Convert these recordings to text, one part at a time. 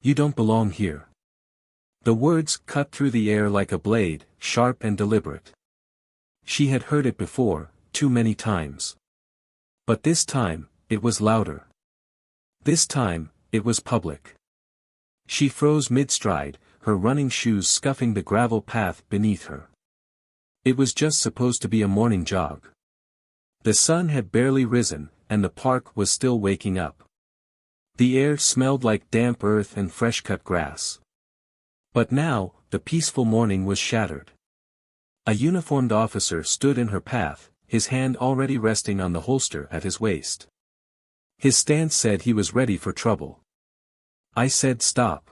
You don't belong here. The words cut through the air like a blade, sharp and deliberate. She had heard it before, too many times. But this time, it was louder. This time, it was public. She froze mid-stride, her running shoes scuffing the gravel path beneath her. It was just supposed to be a morning jog. The sun had barely risen, and the park was still waking up. The air smelled like damp earth and fresh-cut grass. But now, the peaceful morning was shattered. A uniformed officer stood in her path, his hand already resting on the holster at his waist. His stance said he was ready for trouble. I said stop.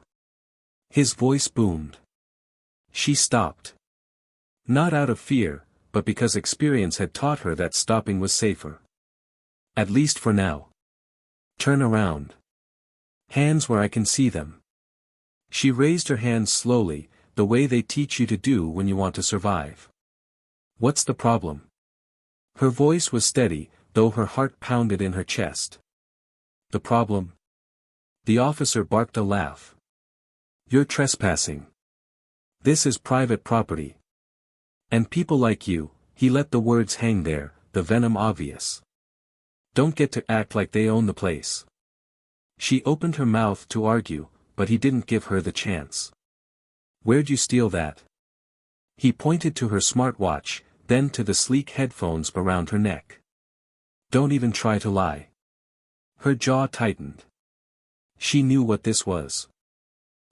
His voice boomed. She stopped. Not out of fear, but because experience had taught her that stopping was safer. At least for now. Turn around. Hands where I can see them. She raised her hands slowly, the way they teach you to do when you want to survive. What's the problem? Her voice was steady, though her heart pounded in her chest. The problem? The officer barked a laugh. You're trespassing. This is private property. And people like you, he let the words hang there, the venom obvious. Don't get to act like they own the place. She opened her mouth to argue, but he didn't give her the chance. Where'd you steal that? He pointed to her smartwatch, then to the sleek headphones around her neck. Don't even try to lie. Her jaw tightened. She knew what this was.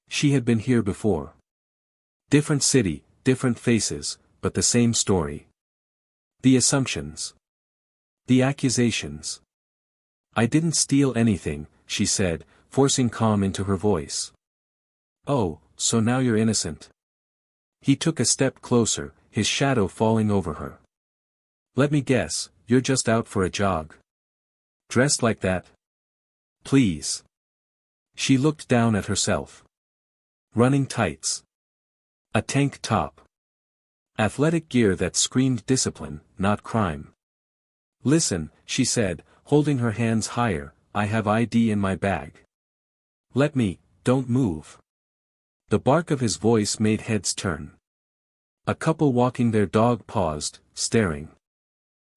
She had been here before. Different city, different faces, but the same story. The assumptions. The accusations. I didn't steal anything, she said, forcing calm into her voice. Oh, so now you're innocent. He took a step closer, his shadow falling over her. Let me guess, you're just out for a jog. Dressed like that? Please. She looked down at herself. Running tights. A tank top. Athletic gear that screamed discipline, not crime. Listen, she said, holding her hands higher, I have ID in my bag. Let me, don't move. The bark of his voice made heads turn. A couple walking their dog paused, staring.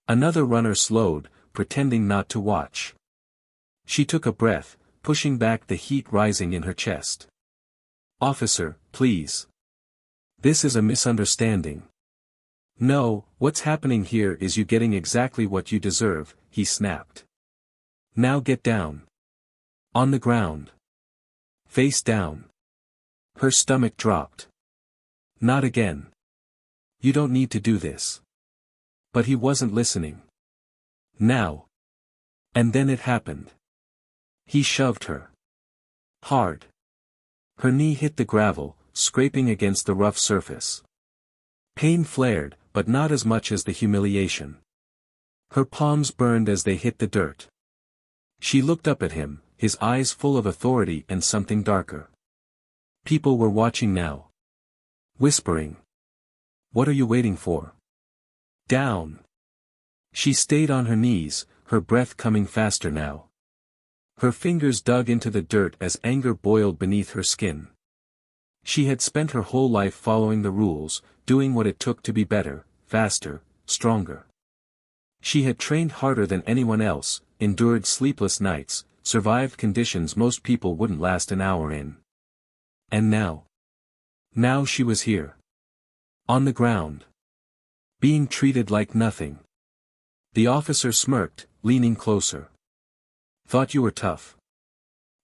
Another runner slowed, pretending not to watch. She took a breath, pushing back the heat rising in her chest. Officer, please. This is a misunderstanding. No, what's happening here is you getting exactly what you deserve, he snapped. Now get down. On the ground. Face down. Her stomach dropped. Not again. You don't need to do this. But he wasn't listening. Now. And then it happened. He shoved her. Hard. Her knee hit the gravel, scraping against the rough surface. Pain flared, but not as much as the humiliation. Her palms burned as they hit the dirt. She looked up at him, his eyes full of authority and something darker. People were watching now. Whispering. What are you waiting for? Down. She stayed on her knees, her breath coming faster now. Her fingers dug into the dirt as anger boiled beneath her skin. She had spent her whole life following the rules, doing what it took to be better, faster, stronger. She had trained harder than anyone else, endured sleepless nights, survived conditions most people wouldn't last an hour in. And now? Now she was here. On the ground. Being treated like nothing. The officer smirked, leaning closer. Thought you were tough.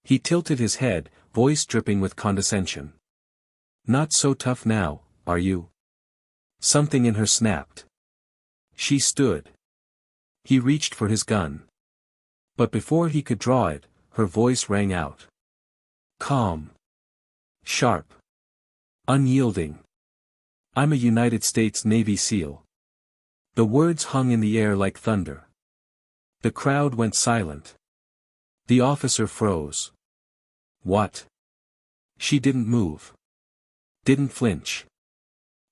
He tilted his head, voice dripping with condescension. Not so tough now, are you? Something in her snapped. She stood. He reached for his gun. But before he could draw it, her voice rang out. Calm. Sharp. Unyielding. I'm a United States Navy SEAL. The words hung in the air like thunder. The crowd went silent. The officer froze. What? She didn't move. Didn't flinch.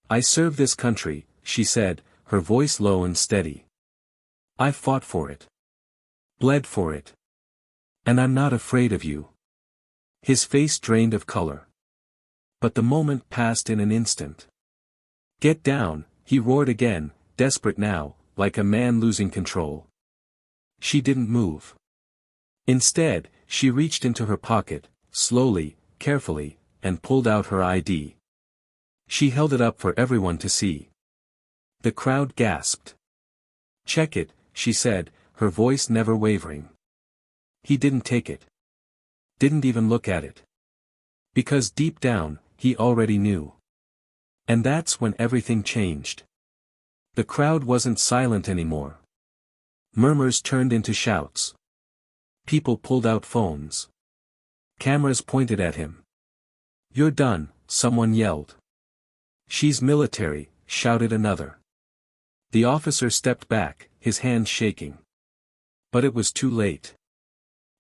I serve this country, she said, her voice low and steady. I fought for it. Bled for it. And I'm not afraid of you. His face drained of color. But the moment passed in an instant. "Get down," he roared again, desperate now, like a man losing control. She didn't move. Instead, she reached into her pocket, slowly, carefully, and pulled out her ID. She held it up for everyone to see. The crowd gasped. "Check it," she said, her voice never wavering. He didn't take it. Didn't even look at it. Because deep down, he already knew. And that's when everything changed. The crowd wasn't silent anymore. Murmurs turned into shouts. People pulled out phones. Cameras pointed at him. "You're done," someone yelled. "She's military," shouted another. The officer stepped back, his hands shaking. But it was too late.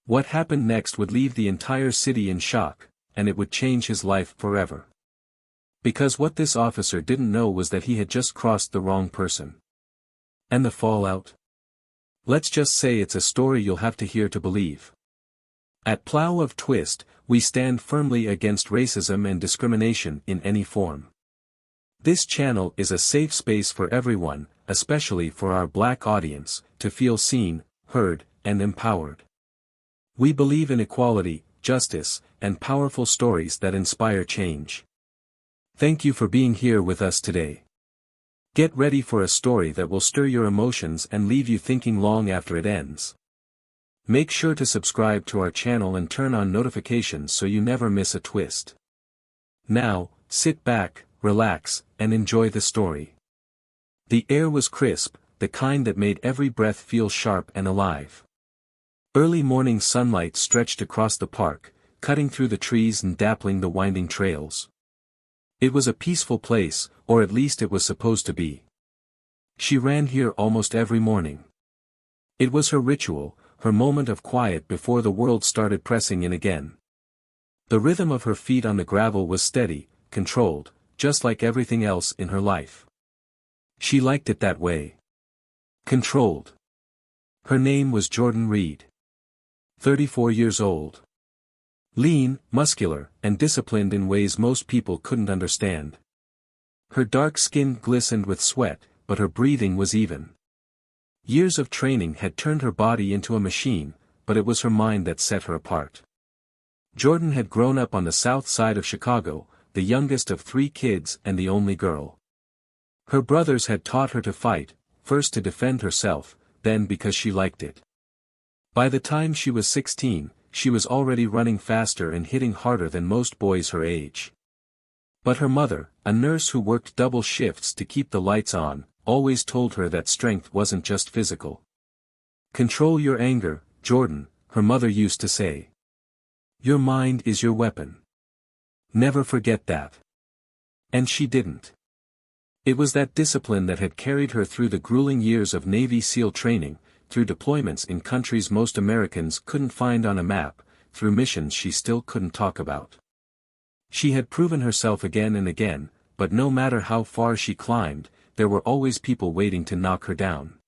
What happened next would leave the entire city in shock, and it would change his life forever. Because what this officer didn't know was that he had just crossed the wrong person. And the fallout? Let's just say it's a story you'll have to hear to believe. At Plow of Twist, we stand firmly against racism and discrimination in any form. This channel is a safe space for everyone, especially for our Black audience, to feel seen, heard, and empowered. We believe in equality, justice, and powerful stories that inspire change. Thank you for being here with us today. Get ready for a story that will stir your emotions and leave you thinking long after it ends. Make sure to subscribe to our channel and turn on notifications so you never miss a twist. Now, sit back, relax, and enjoy the story. The air was crisp, the kind that made every breath feel sharp and alive. Early morning sunlight stretched across the park, cutting through the trees and dappling the winding trails. It was a peaceful place, or at least it was supposed to be. She ran here almost every morning. It was her ritual, her moment of quiet before the world started pressing in again. The rhythm of her feet on the gravel was steady, controlled, just like everything else in her life. She liked it that way. Controlled. Her name was Jordan Reed. 34 years old. Lean, muscular, and disciplined in ways most people couldn't understand. Her dark skin glistened with sweat, but her breathing was even. Years of training had turned her body into a machine, but it was her mind that set her apart. Jordan had grown up on the south side of Chicago, the youngest of 3 kids and the only girl. Her brothers had taught her to fight, first to defend herself, then because she liked it. By the time she was 16, she was already running faster and hitting harder than most boys her age. But her mother, a nurse who worked double shifts to keep the lights on, always told her that strength wasn't just physical. "Control your anger, Jordan," her mother used to say. "Your mind is your weapon. Never forget that." And she didn't. It was that discipline that had carried her through the grueling years of Navy SEAL training, through deployments in countries most Americans couldn't find on a map, through missions she still couldn't talk about. She had proven herself again and again, but no matter how far she climbed, there were always people waiting to knock her down.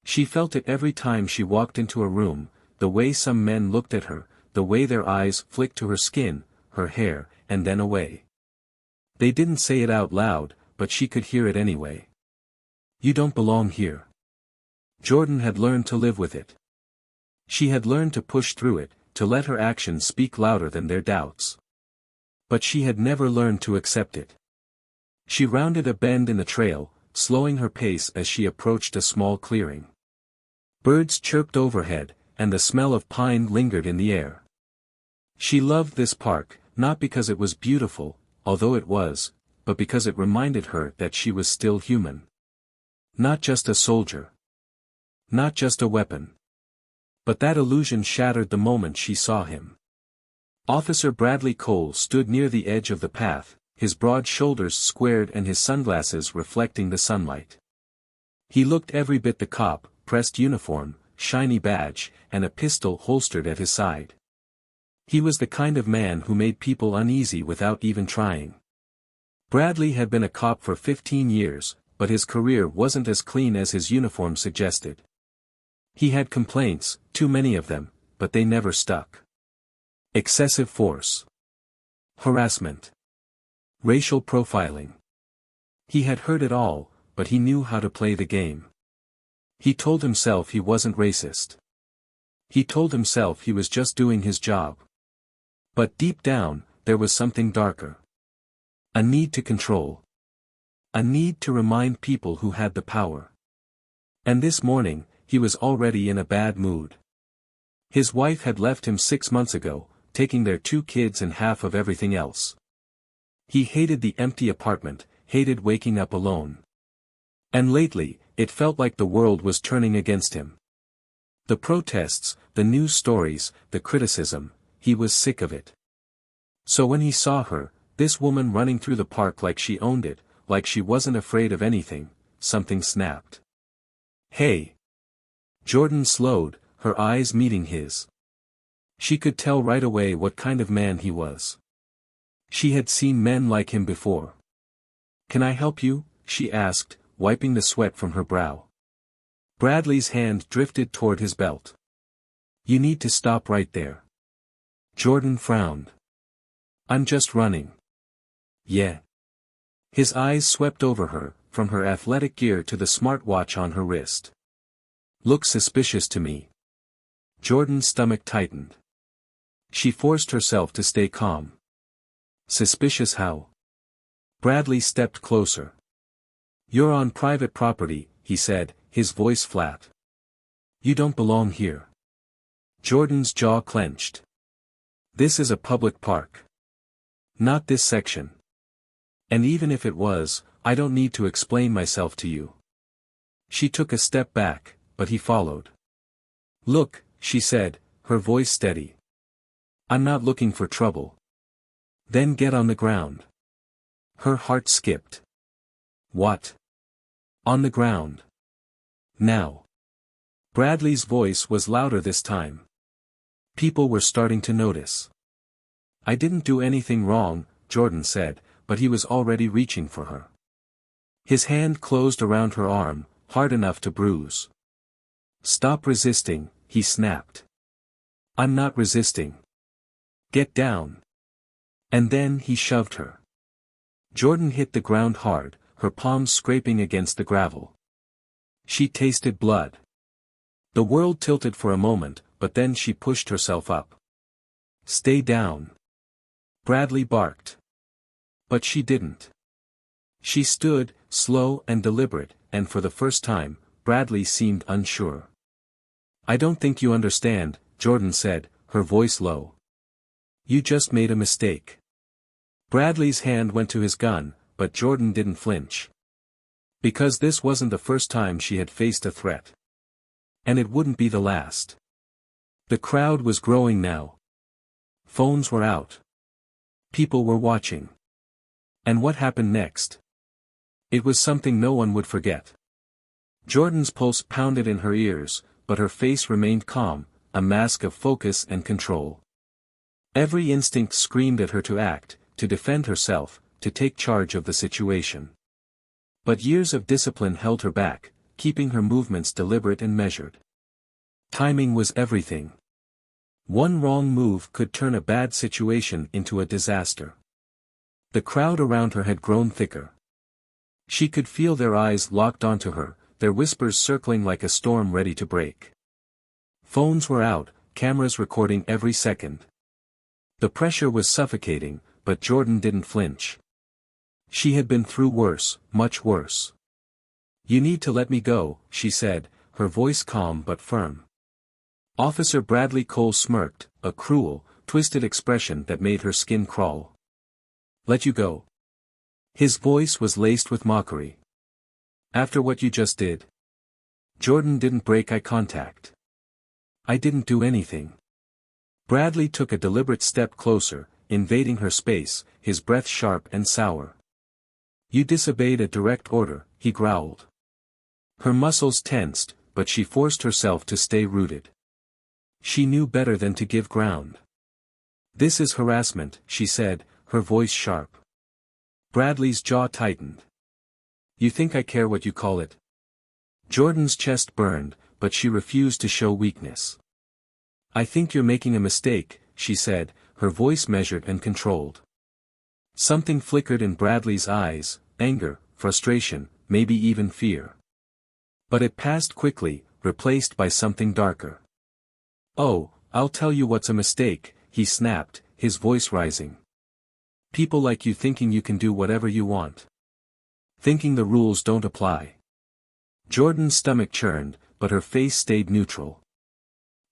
She felt it every time she walked into a room, the way some men looked at her, the way their eyes flicked to her skin, her hair, and then away. They didn't say it out loud, but she could hear it anyway. "You don't belong here." Jordan had learned to live with it. She had learned to push through it, to let her actions speak louder than their doubts. But she had never learned to accept it. She rounded a bend in the trail, slowing her pace as she approached a small clearing. Birds chirped overhead, and the smell of pine lingered in the air. She loved this park, not because it was beautiful, although it was, but because it reminded her that she was still human. Not just a soldier. Not just a weapon. But that illusion shattered the moment she saw him. Officer Bradley Cole stood near the edge of the path, his broad shoulders squared and his sunglasses reflecting the sunlight. He looked every bit the cop, pressed uniform, shiny badge, and a pistol holstered at his side. He was the kind of man who made people uneasy without even trying. Bradley had been a cop for 15 years, but his career wasn't as clean as his uniform suggested. He had complaints, too many of them, but they never stuck. Excessive force. Harassment. Racial profiling. He had heard it all, but he knew how to play the game. He told himself he wasn't racist. He told himself he was just doing his job. But deep down, there was something darker. A need to control. A need to remind people who had the power. And this morning, he was already in a bad mood. His wife had left him 6 months ago, taking their 2 kids and half of everything else. He hated the empty apartment, hated waking up alone. And lately, it felt like the world was turning against him. The protests, the news stories, the criticism, he was sick of it. So when he saw her, this woman running through the park like she owned it, like she wasn't afraid of anything, something snapped. Hey! Jordan slowed, her eyes meeting his. She could tell right away what kind of man he was. She had seen men like him before. "Can I help you?" she asked, wiping the sweat from her brow. Bradley's hand drifted toward his belt. "You need to stop right there." Jordan frowned. "I'm just running." "Yeah." His eyes swept over her, from her athletic gear to the smartwatch on her wrist. "Looks suspicious to me." Jordan's stomach tightened. She forced herself to stay calm. "Suspicious how?" Bradley stepped closer. "You're on private property," he said, his voice flat. "You don't belong here." Jordan's jaw clenched. "This is a public park. Not this section. And even if it was, I don't need to explain myself to you." She took a step back, but he followed. "Look," she said, her voice steady. "I'm not looking for trouble." "Then get on the ground." Her heart skipped. "What?" "On the ground. Now." Bradley's voice was louder this time. People were starting to notice. "I didn't do anything wrong," Jordan said, but he was already reaching for her. His hand closed around her arm, hard enough to bruise. "Stop resisting," he snapped. "I'm not resisting. Get down." And then he shoved her. Jordan hit the ground hard, her palms scraping against the gravel. She tasted blood. The world tilted for a moment, but then she pushed herself up. "Stay down." Bradley barked. But she didn't. She stood, slow and deliberate, and for the first time, Bradley seemed unsure. "I don't think you understand," Jordan said, her voice low. "You just made a mistake." Bradley's hand went to his gun, but Jordan didn't flinch. Because this wasn't the first time she had faced a threat. And it wouldn't be the last. The crowd was growing now. Phones were out. People were watching. And what happened next? It was something no one would forget. Jordan's pulse pounded in her ears, but her face remained calm, a mask of focus and control. Every instinct screamed at her to act, to defend herself, to take charge of the situation. But years of discipline held her back, keeping her movements deliberate and measured. Timing was everything. One wrong move could turn a bad situation into a disaster. The crowd around her had grown thicker. She could feel their eyes locked onto her, their whispers circling like a storm ready to break. Phones were out, cameras recording every second. The pressure was suffocating, but Jordan didn't flinch. She had been through worse, much worse. "You need to let me go," she said, her voice calm but firm. Officer Bradley Cole smirked, a cruel, twisted expression that made her skin crawl. "Let you go?" His voice was laced with mockery. "After what you just did?" Jordan didn't break eye contact. "I didn't do anything." Bradley took a deliberate step closer, invading her space, his breath sharp and sour. "You disobeyed a direct order," he growled. Her muscles tensed, but she forced herself to stay rooted. She knew better than to give ground. "This is harassment," she said, her voice sharp. Bradley's jaw tightened. "You think I care what you call it?" Jordan's chest burned, but she refused to show weakness. "I think you're making a mistake," she said, her voice measured and controlled. Something flickered in Bradley's eyes, anger, frustration, maybe even fear. But it passed quickly, replaced by something darker. "Oh, I'll tell you what's a mistake," he snapped, his voice rising. "People like you thinking you can do whatever you want. Thinking the rules don't apply." Jordan's stomach churned, but her face stayed neutral.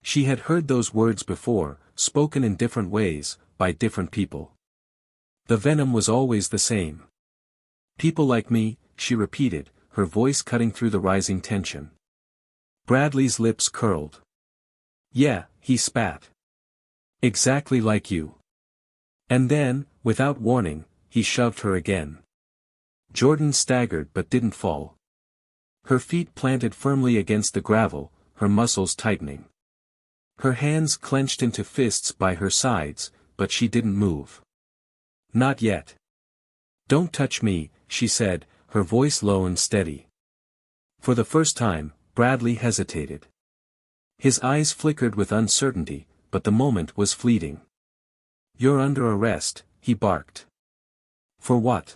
She had heard those words before, spoken in different ways, by different people. The venom was always the same. "People like me," she repeated, her voice cutting through the rising tension. Bradley's lips curled. "Yeah," he spat. "Exactly like you." And then, without warning, he shoved her again. Jordan staggered but didn't fall. Her feet planted firmly against the gravel, her muscles tightening. Her hands clenched into fists by her sides, but she didn't move. "Not yet." "Don't touch me," she said, her voice low and steady. For the first time, Bradley hesitated. His eyes flickered with uncertainty, but the moment was fleeting. "You're under arrest," he barked. "For what?"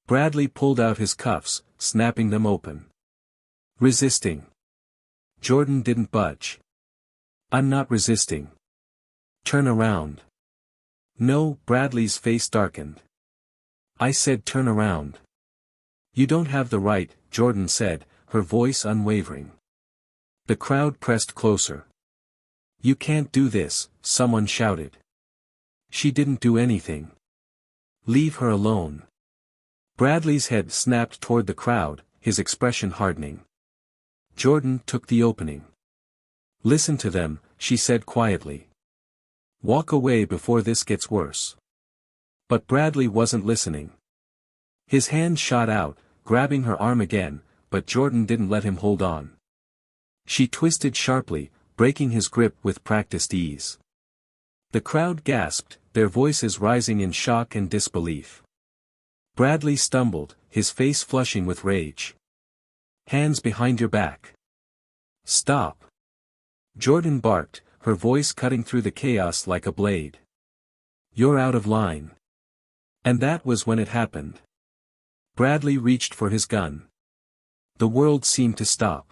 Bradley pulled out his cuffs, snapping them open. "Resisting." Jordan didn't budge. "I'm not resisting." "Turn around." "No," Bradley's face darkened. "I said turn around." "You don't have the right," Jordan said, her voice unwavering. The crowd pressed closer. "You can't do this," someone shouted. "She didn't do anything. Leave her alone." Bradley's head snapped toward the crowd, his expression hardening. Jordan took the opening. "Listen to them," she said quietly. "Walk away before this gets worse." But Bradley wasn't listening. His hand shot out, grabbing her arm again, but Jordan didn't let him hold on. She twisted sharply, breaking his grip with practiced ease. The crowd gasped, their voices rising in shock and disbelief. Bradley stumbled, his face flushing with rage. "Hands behind your back." "Stop." Jordan barked, her voice cutting through the chaos like a blade. "You're out of line." And that was when it happened. Bradley reached for his gun. The world seemed to stop.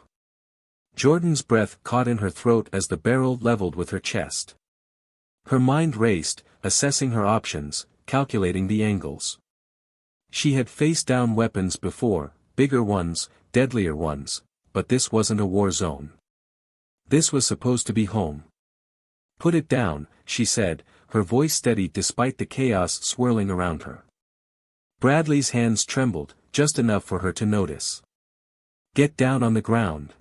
Jordan's breath caught in her throat as the barrel leveled with her chest. Her mind raced, assessing her options, calculating the angles. She had faced down weapons before, bigger ones, deadlier ones, but this wasn't a war zone. This was supposed to be home. "Put it down," she said, her voice steady despite the chaos swirling around her. Bradley's hands trembled, just enough for her to notice. "Get down on the ground."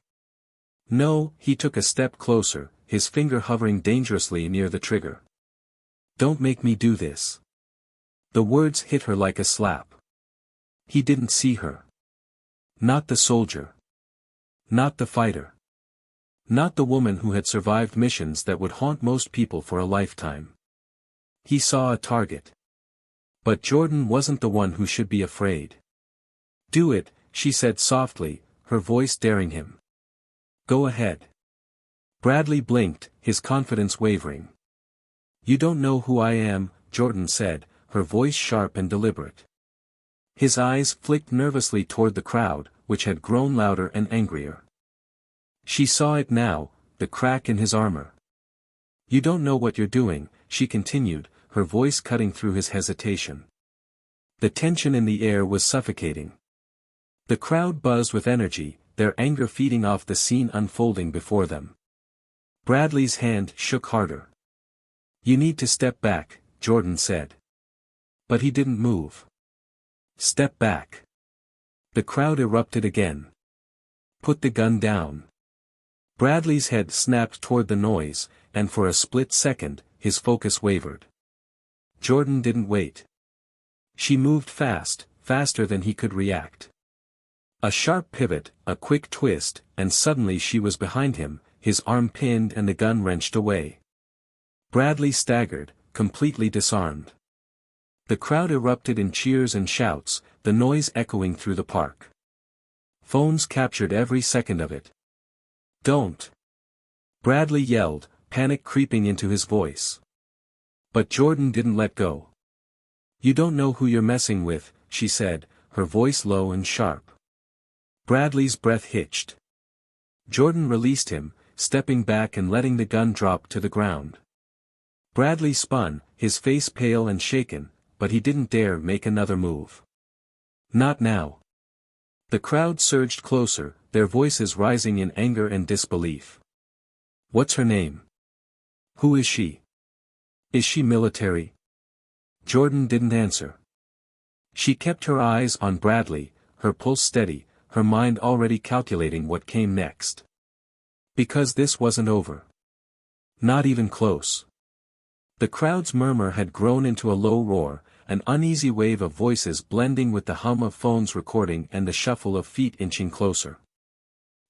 "No," he took a step closer, his finger hovering dangerously near the trigger. "Don't make me do this." The words hit her like a slap. He didn't see her. Not the soldier. Not the fighter. Not the woman who had survived missions that would haunt most people for a lifetime. He saw a target. But Jordan wasn't the one who should be afraid. "Do it," she said softly, her voice daring him. "Go ahead." Bradley blinked, his confidence wavering. "You don't know who I am," Jordan said, her voice sharp and deliberate. His eyes flicked nervously toward the crowd, which had grown louder and angrier. She saw it now, the crack in his armor. "You don't know what you're doing," she continued, her voice cutting through his hesitation. The tension in the air was suffocating. The crowd buzzed with energy, their anger feeding off the scene unfolding before them. Bradley's hand shook harder. "You need to step back," Jordan said. But he didn't move. "Step back." The crowd erupted again. "Put the gun down." Bradley's head snapped toward the noise, and for a split second, his focus wavered. Jordan didn't wait. She moved fast, faster than he could react. A sharp pivot, a quick twist, and suddenly she was behind him, his arm pinned and the gun wrenched away. Bradley staggered, completely disarmed. The crowd erupted in cheers and shouts, the noise echoing through the park. Phones captured every second of it. "Don't!" Bradley yelled, panic creeping into his voice. But Jordan didn't let go. "You don't know who you're messing with," she said, her voice low and sharp. Bradley's breath hitched. Jordan released him, stepping back and letting the gun drop to the ground. Bradley spun, his face pale and shaken, but he didn't dare make another move. Not now. The crowd surged closer, their voices rising in anger and disbelief. "What's her name? Who is she? Is she military?" Jordan didn't answer. She kept her eyes on Bradley, her pulse steady, her mind already calculating what came next. Because this wasn't over. Not even close. The crowd's murmur had grown into a low roar, an uneasy wave of voices blending with the hum of phones recording and the shuffle of feet inching closer.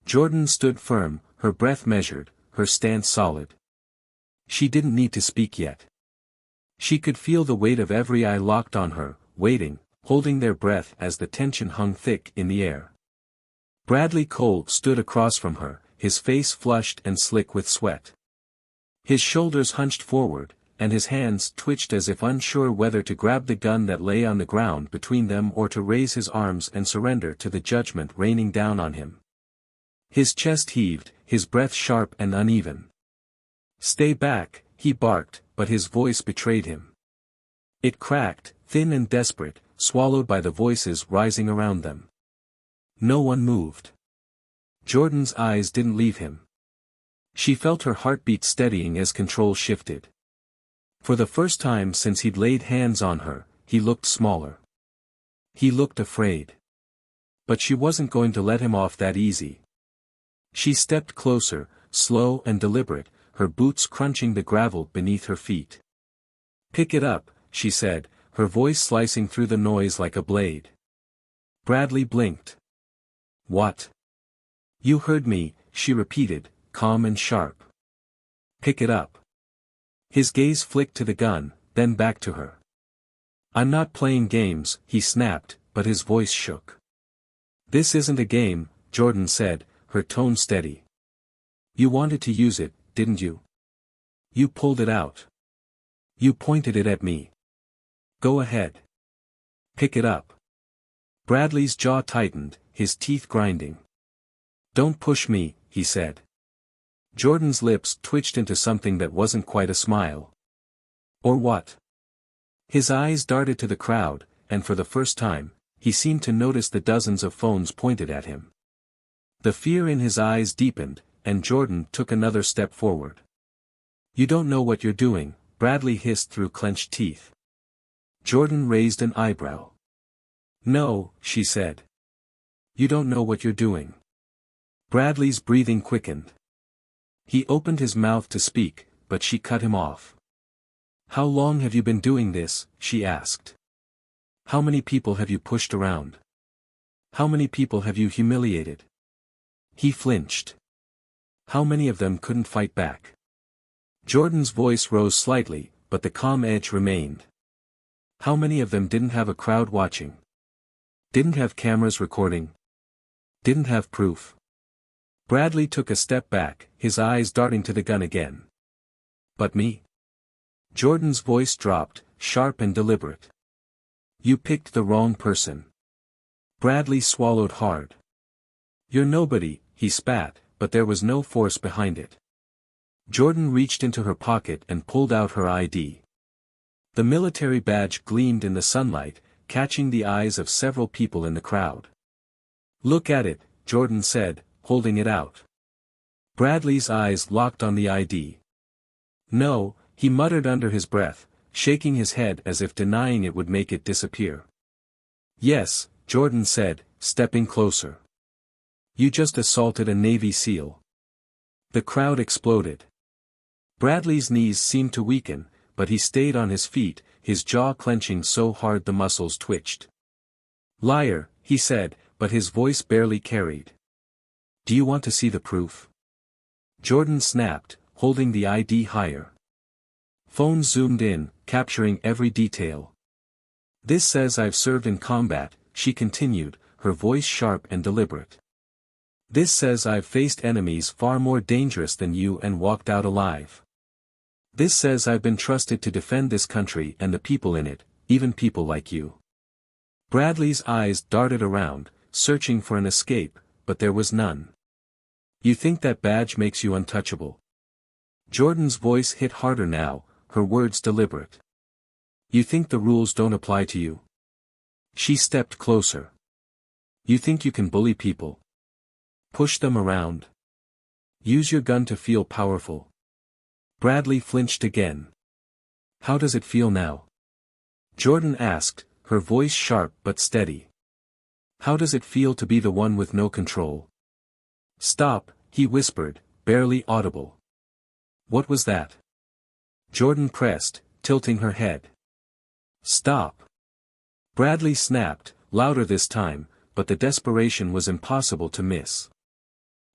Jordan stood firm, her breath measured, her stance solid. She didn't need to speak yet. She could feel the weight of every eye locked on her, waiting, holding their breath as the tension hung thick in the air. Bradley Cole stood across from her, his face flushed and slick with sweat. His shoulders hunched forward, and his hands twitched as if unsure whether to grab the gun that lay on the ground between them or to raise his arms and surrender to the judgment raining down on him. His chest heaved, his breath sharp and uneven. "Stay back," he barked, but his voice betrayed him. It cracked, thin and desperate, swallowed by the voices rising around them. No one moved. Jordan's eyes didn't leave him. She felt her heartbeat steadying as control shifted. For the first time since he'd laid hands on her, he looked smaller. He looked afraid. But she wasn't going to let him off that easy. She stepped closer, slow and deliberate, her boots crunching the gravel beneath her feet. "Pick it up," she said, her voice slicing through the noise like a blade. Bradley blinked. "What?" "You heard me," she repeated, calm and sharp. "Pick it up." His gaze flicked to the gun, then back to her. "I'm not playing games," he snapped, but his voice shook. "This isn't a game," Jordan said, her tone steady. "You wanted to use it, didn't you? You pulled it out. You pointed it at me. Go ahead. Pick it up." Bradley's jaw tightened, his teeth grinding. "Don't push me," he said. Jordan's lips twitched into something that wasn't quite a smile. "Or what?" His eyes darted to the crowd, and for the first time, he seemed to notice the dozens of phones pointed at him. The fear in his eyes deepened, and Jordan took another step forward. "You don't know what you're doing," Bradley hissed through clenched teeth. Jordan raised an eyebrow. "No," she said. "You don't know what you're doing." Bradley's breathing quickened. He opened his mouth to speak, but she cut him off. "How long have you been doing this?" she asked. "How many people have you pushed around? How many people have you humiliated?" He flinched. "How many of them couldn't fight back?" Jordan's voice rose slightly, but the calm edge remained. "How many of them didn't have a crowd watching? Didn't have cameras recording? Didn't have proof?" Bradley took a step back, his eyes darting to the gun again. "But me?" Jordan's voice dropped, sharp and deliberate. "You picked the wrong person." Bradley swallowed hard. "You're nobody," he spat, but there was no force behind it. Jordan reached into her pocket and pulled out her ID. The military badge gleamed in the sunlight, catching the eyes of several people in the crowd. "Look at it," Jordan said, holding it out. Bradley's eyes locked on the ID. "No," he muttered under his breath, shaking his head as if denying it would make it disappear. "Yes," Jordan said, stepping closer. "You just assaulted a Navy SEAL." The crowd exploded. Bradley's knees seemed to weaken, but he stayed on his feet, his jaw clenching so hard the muscles twitched. "Liar," he said, but his voice barely carried. "Do you want to see the proof?" Jordan snapped, holding the ID higher. Phones zoomed in, capturing every detail. "This says I've served in combat," she continued, her voice sharp and deliberate. "This says I've faced enemies far more dangerous than you and walked out alive. This says I've been trusted to defend this country and the people in it, even people like you. Bradley's eyes darted around, searching for an escape, but there was none. You think that badge makes you untouchable? Jordan's voice hit harder now, her words deliberate. You think the rules don't apply to you? She stepped closer. You think you can bully people? Push them around? Use your gun to feel powerful? Bradley flinched again. How does it feel now? Jordan asked, her voice sharp but steady. How does it feel to be the one with no control? Stop, he whispered, barely audible. What was that? Jordan pressed, tilting her head. Stop. Bradley snapped, louder this time, but the desperation was impossible to miss.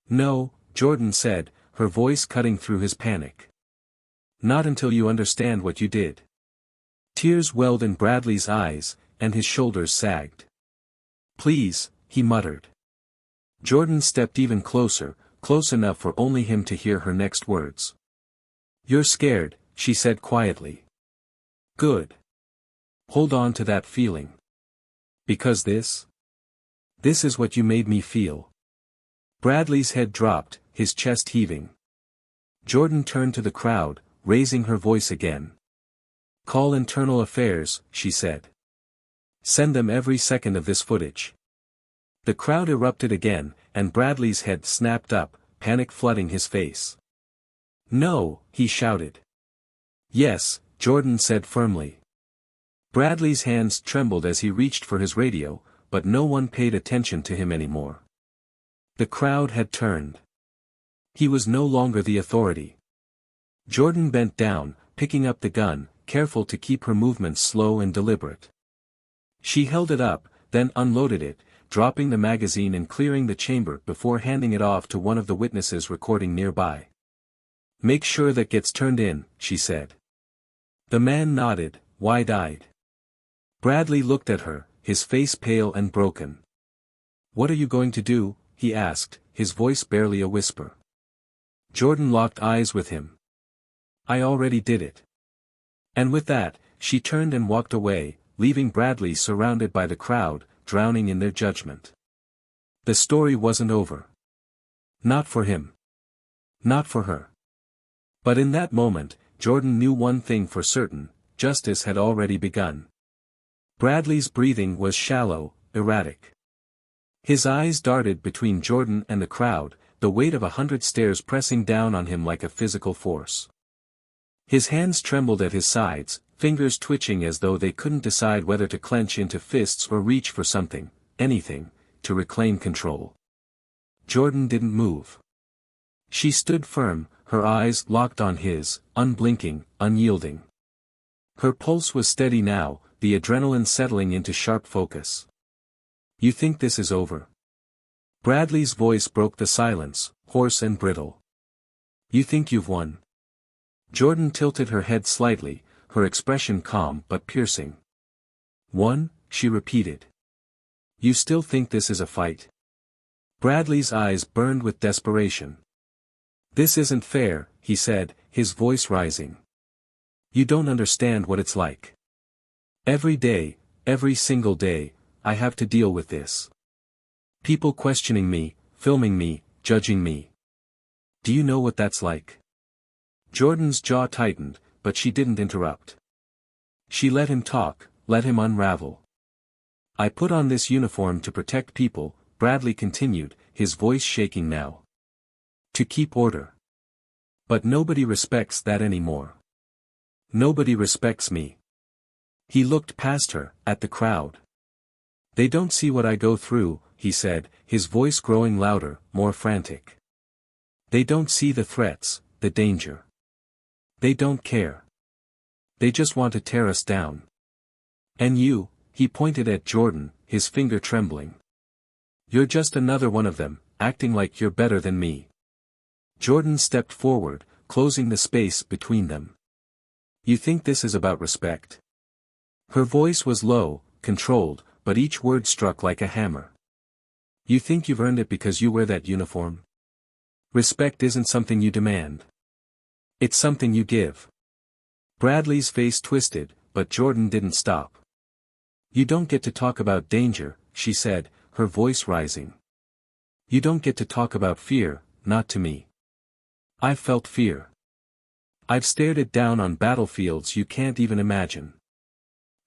No, Jordan said, her voice cutting through his panic. Not until you understand what you did. Tears welled in Bradley's eyes, and his shoulders sagged. Please, he muttered. Jordan stepped even closer, close enough for only him to hear her next words. You're scared, she said quietly. Good. Hold on to that feeling. Because this is what you made me feel. Bradley's head dropped, his chest heaving. Jordan turned to the crowd, raising her voice again. Call internal affairs, she said. Send them every second of this footage. The crowd erupted again, and Bradley's head snapped up, panic flooding his face. No, he shouted. Yes, Jordan said firmly. Bradley's hands trembled as he reached for his radio, but no one paid attention to him anymore. The crowd had turned. He was no longer the authority. Jordan bent down, picking up the gun, careful to keep her movements slow and deliberate. She held it up, then unloaded it, dropping the magazine and clearing the chamber before handing it off to one of the witnesses recording nearby. Make sure that gets turned in, she said. The man nodded, wide-eyed. Bradley looked at her, his face pale and broken. What are you going to do? He asked, his voice barely a whisper. Jordan locked eyes with him. I already did it. And with that, she turned and walked away, leaving Bradley surrounded by the crowd, drowning in their judgment. The story wasn't over. Not for him. Not for her. But in that moment, Jordan knew one thing for certain, justice had already begun. Bradley's breathing was shallow, erratic. His eyes darted between Jordan and the crowd, the weight of 100 stares pressing down on him like a physical force. His hands trembled at his sides, fingers twitching as though they couldn't decide whether to clench into fists or reach for something, anything, to reclaim control. Jordan didn't move. She stood firm, her eyes locked on his, unblinking, unyielding. Her pulse was steady now, the adrenaline settling into sharp focus. You think this is over? Bradley's voice broke the silence, hoarse and brittle. You think you've won? Jordan tilted her head slightly, her expression calm but piercing. Won? She repeated. You still think this is a fight? Bradley's eyes burned with desperation. This isn't fair, he said, his voice rising. You don't understand what it's like. Every day, every single day, I have to deal with this. People questioning me, filming me, judging me. Do you know what that's like? Jordan's jaw tightened, but she didn't interrupt. She let him talk, let him unravel. I put on this uniform to protect people, Bradley continued, his voice shaking now. To keep order. But nobody respects that anymore. Nobody respects me. He looked past her, at the crowd. They don't see what I go through, he said, his voice growing louder, more frantic. They don't see the threats, the danger. They don't care. They just want to tear us down. And you, he pointed at Jordan, his finger trembling. You're just another one of them, acting like you're better than me. Jordan stepped forward, closing the space between them. You think this is about respect? Her voice was low, controlled, but each word struck like a hammer. You think you've earned it because you wear that uniform? Respect isn't something you demand. It's something you give. Bradley's face twisted, but Jordan didn't stop. You don't get to talk about danger, she said, her voice rising. You don't get to talk about fear, not to me. I've felt fear. I've stared it down on battlefields you can't even imagine.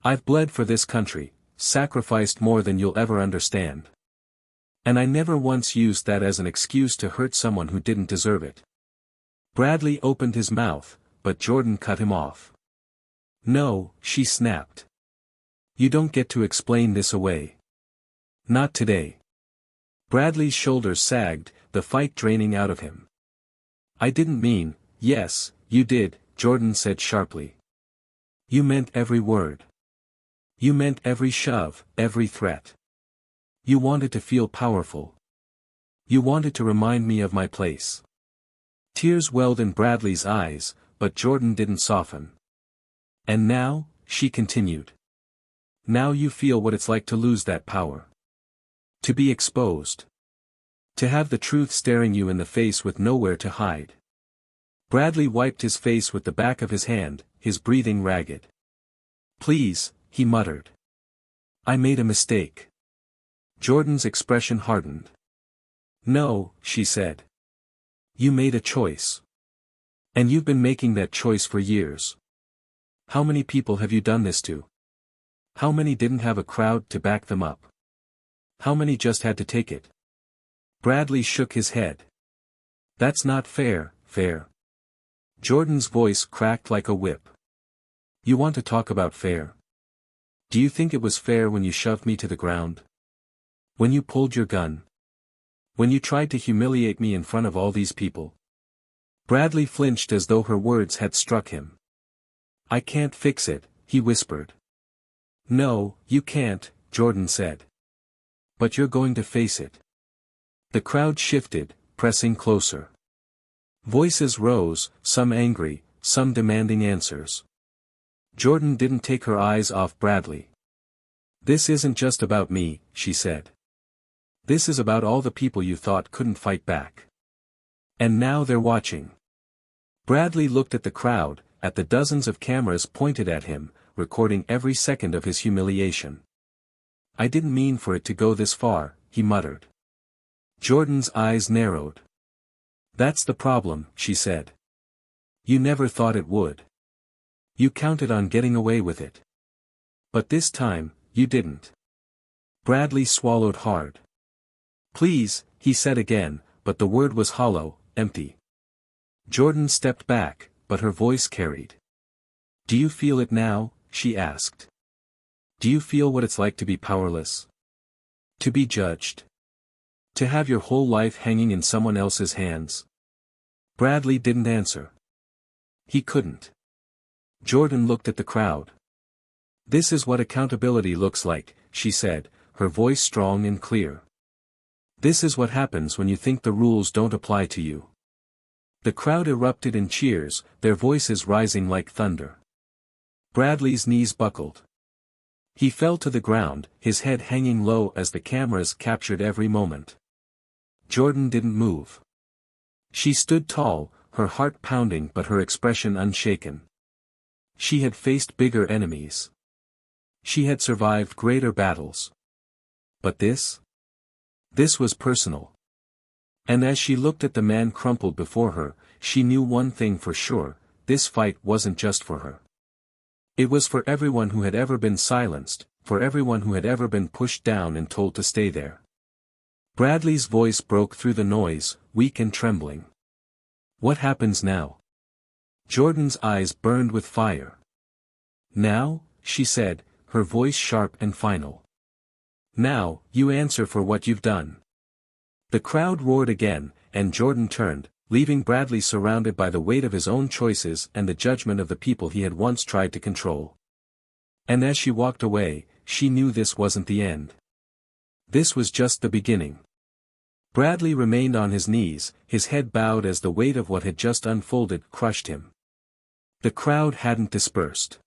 I've bled for this country, sacrificed more than you'll ever understand. And I never once used that as an excuse to hurt someone who didn't deserve it. Bradley opened his mouth, but Jordan cut him off. No, she snapped. You don't get to explain this away. Not today. Bradley's shoulders sagged, the fight draining out of him. I didn't mean, yes, you did, Jordan said sharply. You meant every word. You meant every shove, every threat. You wanted to feel powerful. You wanted to remind me of my place. Tears welled in Bradley's eyes, but Jordan didn't soften. And now, she continued. Now you feel what it's like to lose that power. To be exposed. To have the truth staring you in the face with nowhere to hide. Bradley wiped his face with the back of his hand, his breathing ragged. Please, he muttered. I made a mistake. Jordan's expression hardened. No, she said. You made a choice. And you've been making that choice for years. How many people have you done this to? How many didn't have a crowd to back them up? How many just had to take it? Bradley shook his head. That's not fair, fair. Jordan's voice cracked like a whip. You want to talk about fair? Do you think it was fair when you shoved me to the ground? When you pulled your gun? When you tried to humiliate me in front of all these people? Bradley flinched as though her words had struck him. I can't fix it, he whispered. No, you can't, Jordan said. But you're going to face it. The crowd shifted, pressing closer. Voices rose, some angry, some demanding answers. Jordan didn't take her eyes off Bradley. This isn't just about me, she said. This is about all the people you thought couldn't fight back. And now they're watching. Bradley looked at the crowd, at the dozens of cameras pointed at him, recording every second of his humiliation. I didn't mean for it to go this far, he muttered. Jordan's eyes narrowed. That's the problem, she said. You never thought it would. You counted on getting away with it. But this time, you didn't. Bradley swallowed hard. Please, he said again, but the word was hollow, empty. Jordan stepped back, but her voice carried. Do you feel it now? She asked. Do you feel what it's like to be powerless? To be judged? To have your whole life hanging in someone else's hands? Bradley didn't answer. He couldn't. Jordan looked at the crowd. This is what accountability looks like, she said, her voice strong and clear. This is what happens when you think the rules don't apply to you. The crowd erupted in cheers, their voices rising like thunder. Bradley's knees buckled. He fell to the ground, his head hanging low as the cameras captured every moment. Jordan didn't move. She stood tall, her heart pounding but her expression unshaken. She had faced bigger enemies. She had survived greater battles. But this? This was personal. And as she looked at the man crumpled before her, she knew one thing for sure, this fight wasn't just for her. It was for everyone who had ever been silenced, for everyone who had ever been pushed down and told to stay there. Bradley's voice broke through the noise, weak and trembling. What happens now? Jordan's eyes burned with fire. Now, she said, her voice sharp and final. Now, you answer for what you've done. The crowd roared again, and Jordan turned, leaving Bradley surrounded by the weight of his own choices and the judgment of the people he had once tried to control. And as she walked away, she knew this wasn't the end. This was just the beginning. Bradley remained on his knees, his head bowed as the weight of what had just unfolded crushed him. The crowd hadn't dispersed.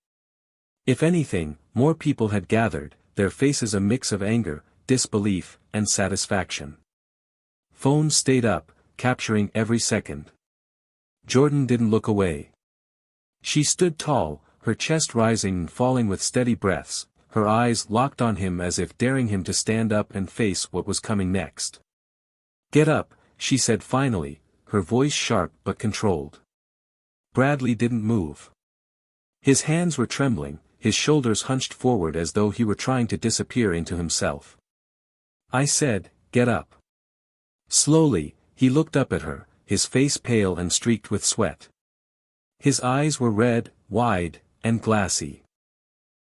If anything, more people had gathered, their faces a mix of anger, disbelief, and satisfaction. Phones stayed up, capturing every second. Jordan didn't look away. She stood tall, her chest rising and falling with steady breaths, her eyes locked on him as if daring him to stand up and face what was coming next. "Get up," she said finally, her voice sharp but controlled. Bradley didn't move. His hands were trembling, his shoulders hunched forward as though he were trying to disappear into himself. "I said, get up." Slowly, he looked up at her, his face pale and streaked with sweat. His eyes were red, wide, and glassy.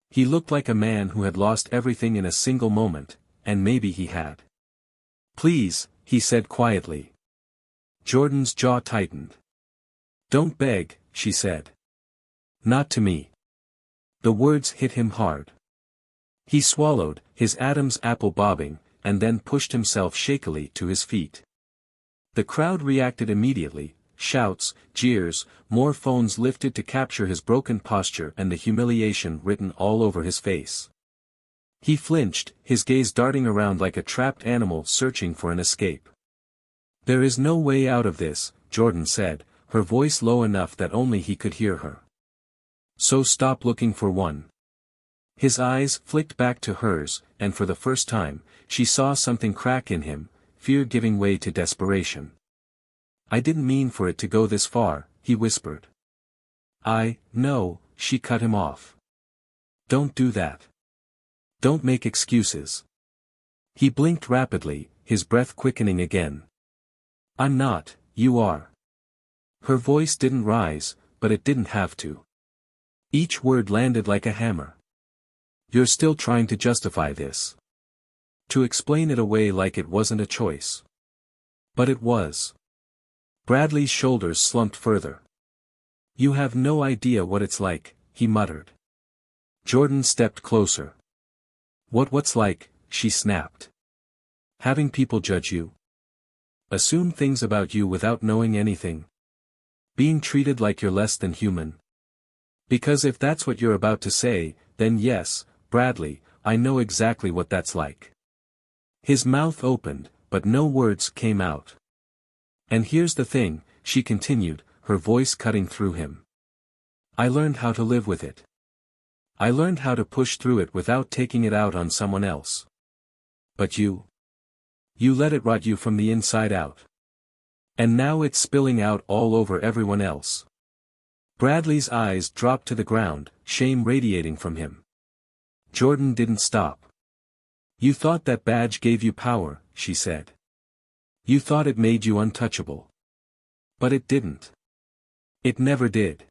He looked like a man who had lost everything in a single moment, and maybe he had. "Please," he said quietly. Jordan's jaw tightened. "Don't beg," she said. "Not to me." The words hit him hard. He swallowed, his Adam's apple bobbing, and then pushed himself shakily to his feet. The crowd reacted immediately, shouts, jeers, more phones lifted to capture his broken posture and the humiliation written all over his face. He flinched, his gaze darting around like a trapped animal searching for an escape. "There is no way out of this," Jordan said, her voice low enough that only he could hear her. "So stop looking for one." His eyes flicked back to hers, and for the first time, she saw something crack in him, fear giving way to desperation. "I didn't mean for it to go this far," he whispered. "I know," she cut him off. "Don't do that. Don't make excuses." He blinked rapidly, his breath quickening again. "I'm not, you are." Her voice didn't rise, but it didn't have to. Each word landed like a hammer. "You're still trying to justify this. To explain it away like it wasn't a choice." But it was. Bradley's shoulders slumped further. "You have no idea what it's like," he muttered. Jordan stepped closer. What's like?" she snapped. "Having people judge you? Assume things about you without knowing anything? Being treated like you're less than human? Because if that's what you're about to say, then yes, Bradley, I know exactly what that's like." His mouth opened, but no words came out. "And here's the thing," she continued, her voice cutting through him. "I learned how to live with it. I learned how to push through it without taking it out on someone else. But you let it rot you from the inside out. And now it's spilling out all over everyone else." Bradley's eyes dropped to the ground, shame radiating from him. Jordan didn't stop. "You thought that badge gave you power," she said. "You thought it made you untouchable. But it didn't. It never did.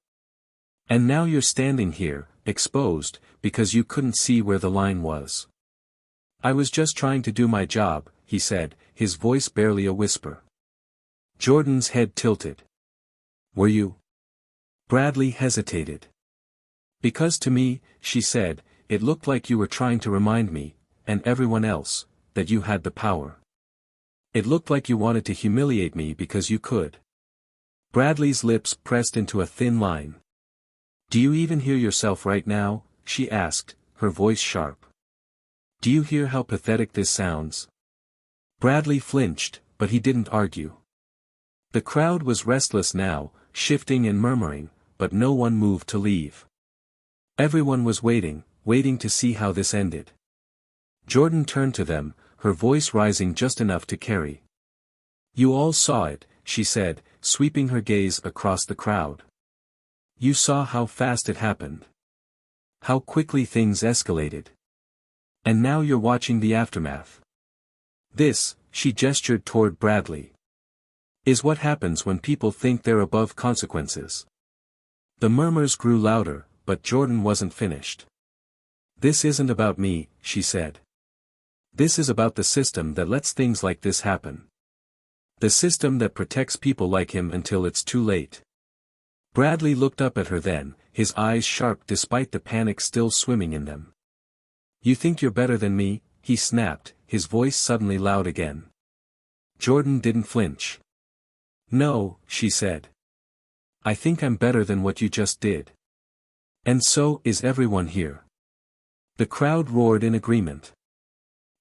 And now you're standing here, exposed, because you couldn't see where the line was." "I was just trying to do my job," he said, his voice barely a whisper. Jordan's head tilted. "Were you?" Bradley hesitated. "Because to me," she said, "it looked like you were trying to remind me, and everyone else, that you had the power. It looked like you wanted to humiliate me because you could." Bradley's lips pressed into a thin line. "Do you even hear yourself right now?" she asked, her voice sharp. "Do you hear how pathetic this sounds?" Bradley flinched, but he didn't argue. The crowd was restless now, shifting and murmuring, but no one moved to leave. Everyone was waiting to see how this ended. Jordan turned to them, her voice rising just enough to carry. "You all saw it," she said, sweeping her gaze across the crowd. "You saw how fast it happened. How quickly things escalated. And now you're watching the aftermath. This," she gestured toward Bradley, "is what happens when people think they're above consequences." The murmurs grew louder, but Jordan wasn't finished. "This isn't about me," she said. "This is about the system that lets things like this happen. The system that protects people like him until it's too late." Bradley looked up at her then, his eyes sharp despite the panic still swimming in them. "You think you're better than me?" he snapped, his voice suddenly loud again. Jordan didn't flinch. "No," she said. "I think I'm better than what you just did. And so is everyone here." The crowd roared in agreement.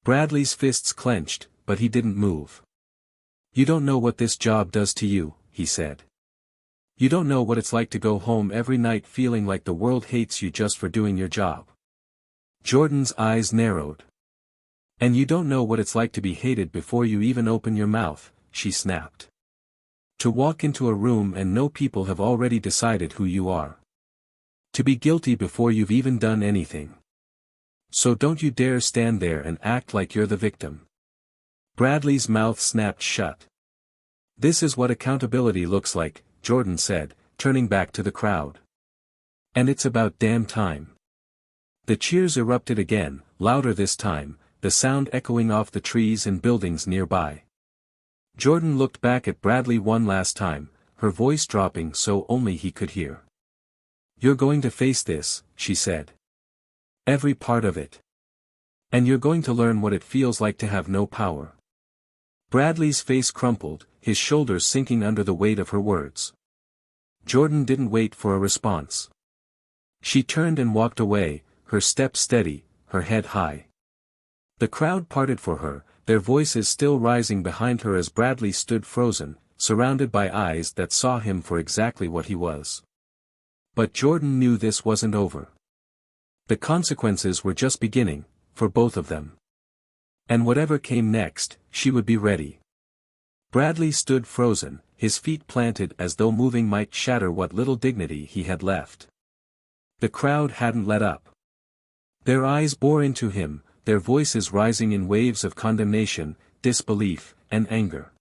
Bradley's fists clenched, but he didn't move. "You don't know what this job does to you," he said. You don't know what it's like to go home every night feeling like the world hates you just for doing your job. Jordan's eyes narrowed. And you don't know what it's like to be hated before you even open your mouth, she snapped. To walk into a room and know people have already decided who you are. To be guilty before you've even done anything. So don't you dare stand there and act like you're the victim. Bradley's mouth snapped shut. This is what accountability looks like, Jordan said, turning back to the crowd. And it's about damn time. The cheers erupted again, louder this time, the sound echoing off the trees and buildings nearby. Jordan looked back at Bradley one last time, her voice dropping so only he could hear. You're going to face this, she said. Every part of it. And you're going to learn what it feels like to have no power. Bradley's face crumpled, his shoulders sinking under the weight of her words. Jordan didn't wait for a response. She turned and walked away, her step steady, her head high. The crowd parted for her, their voices still rising behind her as Bradley stood frozen, surrounded by eyes that saw him for exactly what he was. But Jordan knew this wasn't over. The consequences were just beginning, for both of them. And whatever came next, she would be ready. Bradley stood frozen, his feet planted as though moving might shatter what little dignity he had left. The crowd hadn't let up. Their eyes bore into him, their voices rising in waves of condemnation, disbelief, and anger.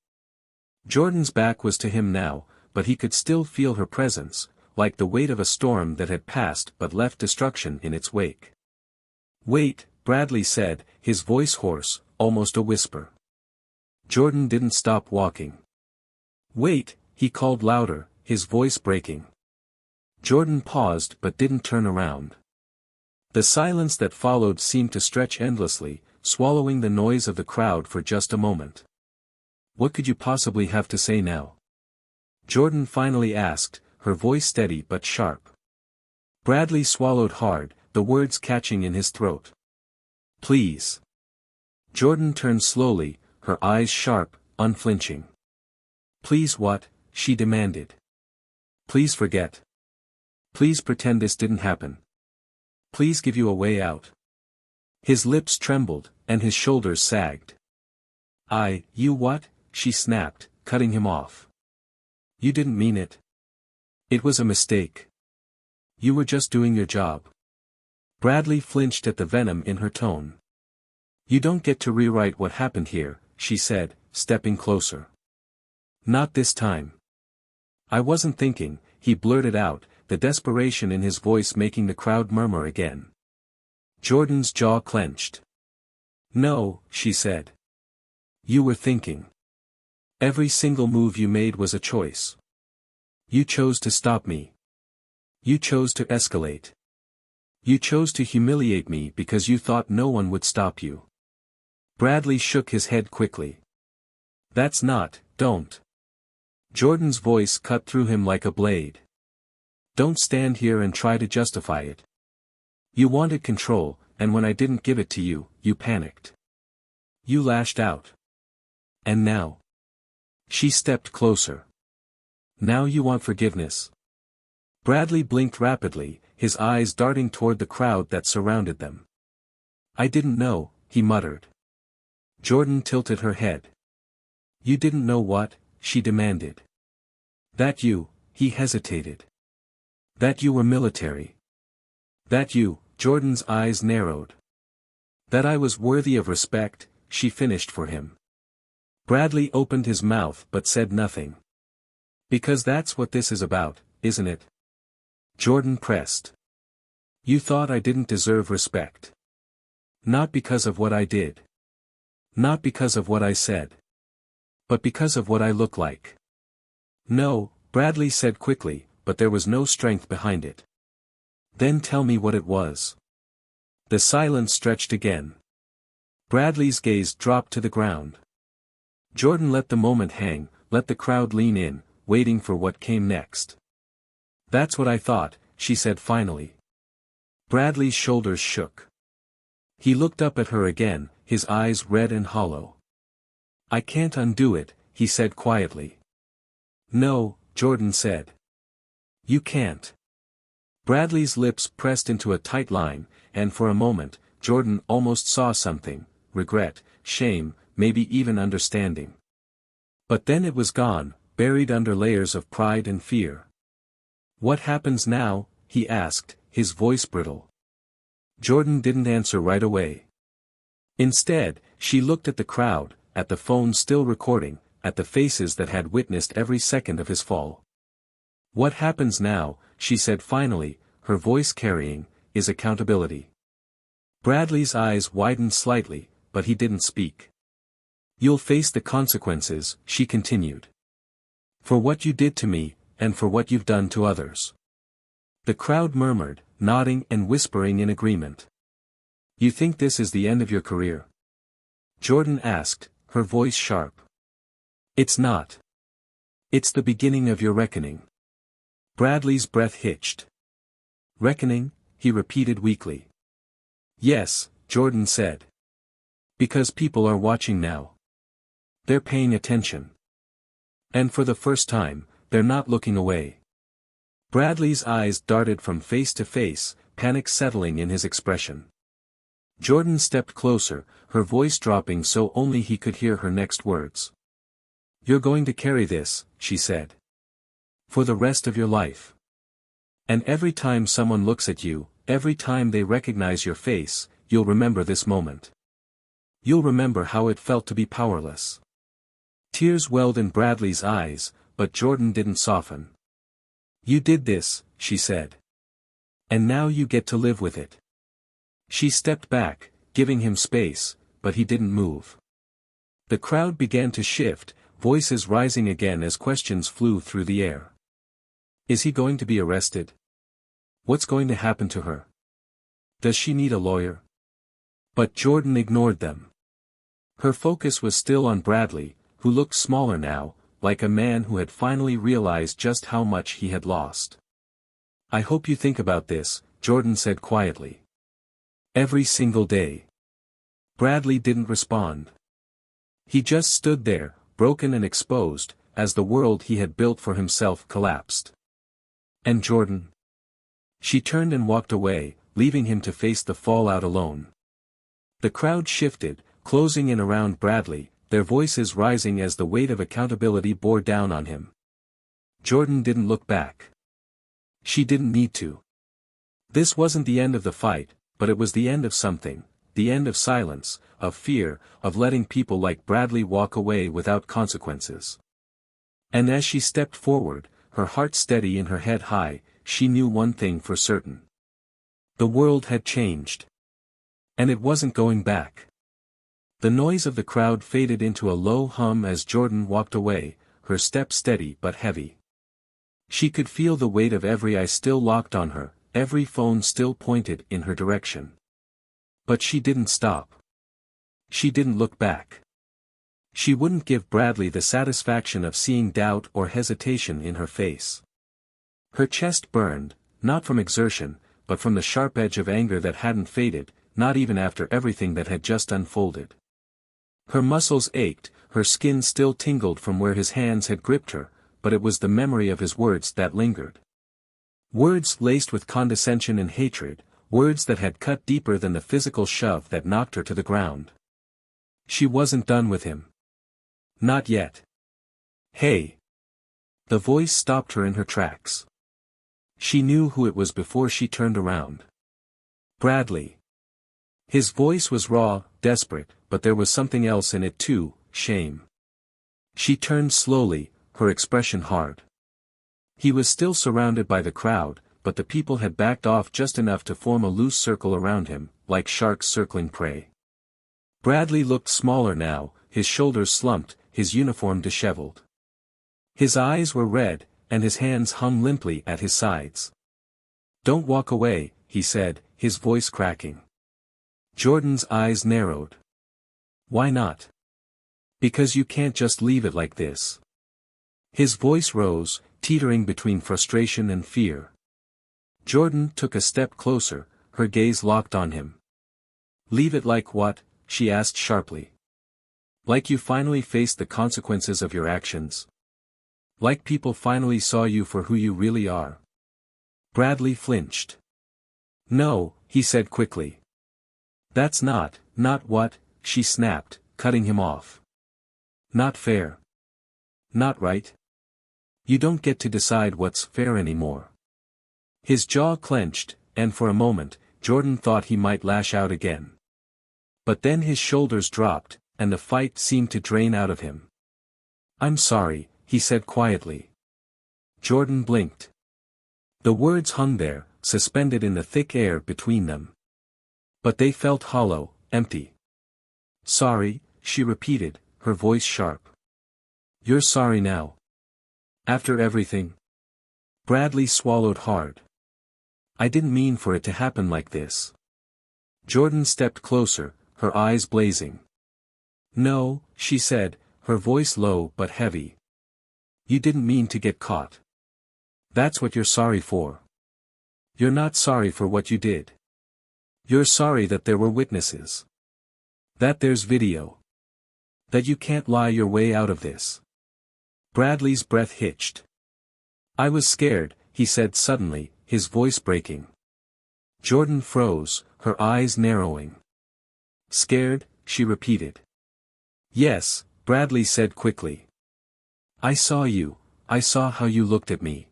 Jordan's back was to him now, but he could still feel her presence, like the weight of a storm that had passed but left destruction in its wake. Wait, Bradley said, his voice hoarse, almost a whisper. Jordan didn't stop walking. Wait, he called louder, his voice breaking. Jordan paused but didn't turn around. The silence that followed seemed to stretch endlessly, swallowing the noise of the crowd for just a moment. What could you possibly have to say now? Jordan finally asked, her voice steady but sharp. Bradley swallowed hard, the words catching in his throat. Please. Jordan turned slowly, her eyes sharp, unflinching. Please what? She demanded. Please forget. Please pretend this didn't happen. Please give you a way out. His lips trembled, and his shoulders sagged. You what? She snapped, cutting him off. You didn't mean it. It was a mistake. You were just doing your job. Bradley flinched at the venom in her tone. You don't get to rewrite what happened here, she said, stepping closer. Not this time. I wasn't thinking, he blurted out, the desperation in his voice making the crowd murmur again. Jordan's jaw clenched. No, she said. You were thinking. Every single move you made was a choice. You chose to stop me. You chose to escalate. You chose to humiliate me because you thought no one would stop you. Bradley shook his head quickly. That's not, don't. Jordan's voice cut through him like a blade. Don't stand here and try to justify it. You wanted control, and when I didn't give it to you, you panicked. You lashed out. And now? She stepped closer. Now you want forgiveness. Bradley blinked rapidly, his eyes darting toward the crowd that surrounded them. I didn't know, he muttered. Jordan tilted her head. You didn't know what? She demanded. That you, he hesitated. That you were military. That you, Jordan's eyes narrowed. That I was worthy of respect, she finished for him. Bradley opened his mouth but said nothing. Because that's what this is about, isn't it? Jordan pressed. You thought I didn't deserve respect. Not because of what I did. Not because of what I said. But because of what I look like. No, Bradley said quickly, but there was no strength behind it. Then tell me what it was. The silence stretched again. Bradley's gaze dropped to the ground. Jordan let the moment hang, let the crowd lean in, waiting for what came next. That's what I thought, she said finally. Bradley's shoulders shook. He looked up at her again, his eyes red and hollow. I can't undo it, he said quietly. No, Jordan said. You can't. Bradley's lips pressed into a tight line, and for a moment, Jordan almost saw something: regret, shame, maybe even understanding. But then it was gone, buried under layers of pride and fear. "What happens now?" he asked, his voice brittle. Jordan didn't answer right away. Instead, she looked at the crowd, at the phone still recording, at the faces that had witnessed every second of his fall. "What happens now," she said finally, her voice carrying, "is accountability." Bradley's eyes widened slightly, but he didn't speak. "You'll face the consequences," she continued. "For what you did to me, and for what you've done to others." The crowd murmured, nodding and whispering in agreement. "You think this is the end of your career?" Jordan asked, her voice sharp. "It's not. It's the beginning of your reckoning." Bradley's breath hitched. "Reckoning?" he repeated weakly. "Yes," Jordan said. "Because people are watching now. They're paying attention. And for the first time, they're not looking away." Bradley's eyes darted from face to face, panic settling in his expression. Jordan stepped closer, her voice dropping so only he could hear her next words. "You're going to carry this," she said. "For the rest of your life. And every time someone looks at you, every time they recognize your face, you'll remember this moment. You'll remember how it felt to be powerless." Tears welled in Bradley's eyes, but Jordan didn't soften. "You did this," she said. "And now you get to live with it." She stepped back, giving him space, but he didn't move. The crowd began to shift, voices rising again as questions flew through the air. Is he going to be arrested? What's going to happen to her? Does she need a lawyer? But Jordan ignored them. Her focus was still on Bradley, who looked smaller now, like a man who had finally realized just how much he had lost. "I hope you think about this," Jordan said quietly. "Every single day." Bradley didn't respond. He just stood there, broken and exposed, as the world he had built for himself collapsed. "And Jordan?" She turned and walked away, leaving him to face the fallout alone. The crowd shifted, closing in around Bradley, their voices rising as the weight of accountability bore down on him. Jordan didn't look back. She didn't need to. This wasn't the end of the fight, but it was the end of something, the end of silence, of fear, of letting people like Bradley walk away without consequences. And as she stepped forward, her heart steady and her head high, she knew one thing for certain. The world had changed. And it wasn't going back. The noise of the crowd faded into a low hum as Jordan walked away, her step steady but heavy. She could feel the weight of every eye still locked on her, every phone still pointed in her direction. But she didn't stop. She didn't look back. She wouldn't give Bradley the satisfaction of seeing doubt or hesitation in her face. Her chest burned, not from exertion, but from the sharp edge of anger that hadn't faded, not even after everything that had just unfolded. Her muscles ached, her skin still tingled from where his hands had gripped her, but it was the memory of his words that lingered. Words laced with condescension and hatred, words that had cut deeper than the physical shove that knocked her to the ground. She wasn't done with him. Not yet. "Hey!" The voice stopped her in her tracks. She knew who it was before she turned around. Bradley. His voice was raw, desperate, but there was something else in it too, shame. She turned slowly, her expression hard. He was still surrounded by the crowd, but the people had backed off just enough to form a loose circle around him, like sharks circling prey. Bradley looked smaller now, his shoulders slumped, his uniform disheveled. His eyes were red, and his hands hung limply at his sides. "Don't walk away," he said, his voice cracking. Jordan's eyes narrowed. "Why not?" "Because you can't just leave it like this." His voice rose, teetering between frustration and fear. Jordan took a step closer, her gaze locked on him. "Leave it like what?" she asked sharply. "Like you finally faced the consequences of your actions? Like people finally saw you for who you really are?" Bradley flinched. "No," he said quickly. "That's not what," she snapped, cutting him off. "Not fair. Not right. You don't get to decide what's fair anymore." His jaw clenched, and for a moment, Jordan thought he might lash out again. But then his shoulders dropped, and the fight seemed to drain out of him. "I'm sorry," he said quietly. Jordan blinked. The words hung there, suspended in the thick air between them. But they felt hollow, empty. "Sorry," she repeated, her voice sharp. "You're sorry now? After everything?" Bradley swallowed hard. "I didn't mean for it to happen like this." Jordan stepped closer, her eyes blazing. "No," she said, her voice low but heavy. "You didn't mean to get caught. That's what you're sorry for. You're not sorry for what you did. You're sorry that there were witnesses. That there's video. That you can't lie your way out of this." Bradley's breath hitched. "I was scared," he said suddenly, his voice breaking. Jordan froze, her eyes narrowing. "Scared?" she repeated. "Yes," Bradley said quickly. "I saw you, I saw how you looked at me.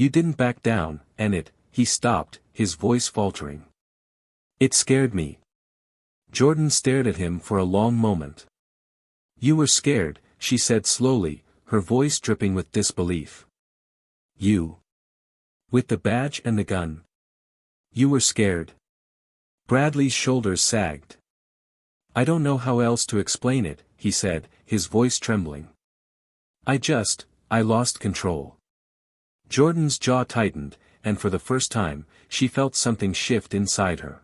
You didn't back down, and he stopped, his voice faltering. "It scared me." Jordan stared at him for a long moment. "You were scared," she said slowly, her voice dripping with disbelief. "You? With the badge and the gun? You were scared?" Bradley's shoulders sagged. "I don't know how else to explain it," he said, his voice trembling. I lost control." Jordan's jaw tightened, and for the first time, she felt something shift inside her.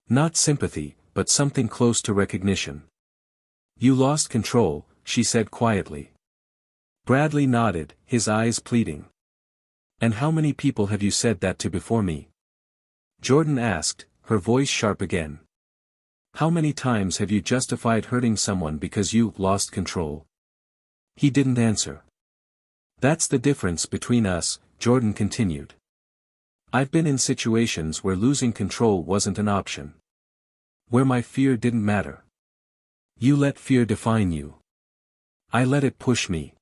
Not sympathy, but something close to recognition. "You lost control," she said quietly. Bradley nodded, his eyes pleading. "And how many people have you said that to before me?" Jordan asked, her voice sharp again. "How many times have you justified hurting someone because you lost control?" He didn't answer. "That's the difference between us," Jordan continued. "I've been in situations where losing control wasn't an option. Where my fear didn't matter. You let fear define you. I let it push me."